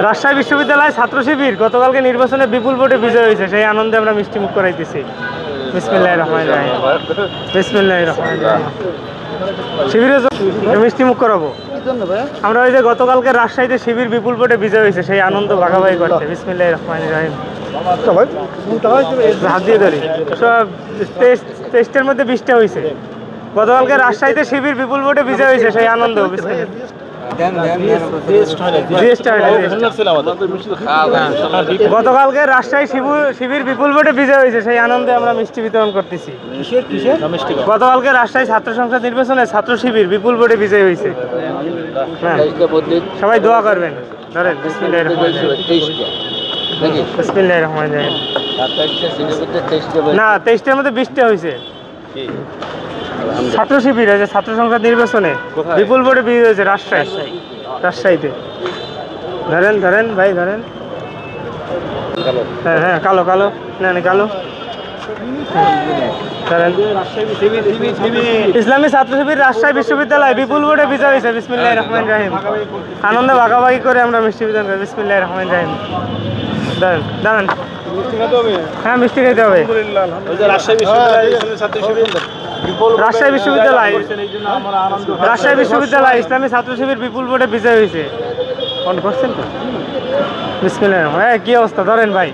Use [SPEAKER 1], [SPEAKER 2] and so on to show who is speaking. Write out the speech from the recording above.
[SPEAKER 1] রাজশাহী বিশ্ববিদ্যালয় ছাত্র শিবির গতকালকে নির্বাচনে বিপুল ভোটে বিজয় হয়েছে, সেই আনন্দে আমরা মিষ্টি মুখ করাইতেছি। বিসমিল্লাহির রহমানির রহিম। বিসমিল্লাহির রহমানির রহিম। শিবিরে মিষ্টি মুখ করাবো আমরা। ওই যে গতকালকে রাজশাহীতে শিবির বিপুল ভোটে বিজয় হয়েছে, সেই আনন্দ ভাগাভাগি করতে। বিসমিল্লাহির রহমানির রহিম। হাত দিয়ে ধরি। সব টেস্টের মধ্যে 20টা হয়েছে। গতকালকে রাজশাহীতে শিবির বিপুল ভোটে বিজয় হয়েছে, সেই আনন্দ। গতকালকে রাজশাহী শিবির বিপুল ভোটে বিজয় হয়েছে, সেই আনন্দে আমরা মিষ্টি বিতরণ করতেছি। গতকালকে রাজশাহী ছাত্র সংসদ নির্বাচনে ছাত্র শিবির বিপুল ভোটে বিজয় হয়েছে। সবাই দোয়া করবেন। ধরেন বিসমিল্লাহির রহমানির রহিম। বিসমিল্লাহির রহমানির রহিম। না, 23টার মধ্যে 20টা হয়েছে। ছাত্র শিবির আছে ছাত্র সংসদ নির্বাচনে বিপুল ভোটে বিজয় হয়েছে রাজশাহীতে। ধরেন ধরেন ভাই ধরেন। হ্যাঁ হ্যাঁ, কালো কালো না কালো। ইসলামী ছাত্র শিবির রাজশাহী বিশ্ববিদ্যালয় বিপুল ভোটে বিজয় হয়েছে। বিসমিল্লাহির রহমানির রহিম। আনন্দে ভাগাভাগি করে আমরা মিষ্টি বিতরণ করি। বিসমিল্লাহির রহমানির রহিম। দাঁড়ান দাঁড়ান। হ্যাঁ, মিষ্টি খেতে হবে। রাজশাহী বিশ্ববিদ্যালয় ইসলামী ছাত্র শিবির বিপুল ভোটে বিজয় হয়েছে। বিসমিল্লাহির রহমানির রহিম। কি অবস্থা? ধরেন ভাই।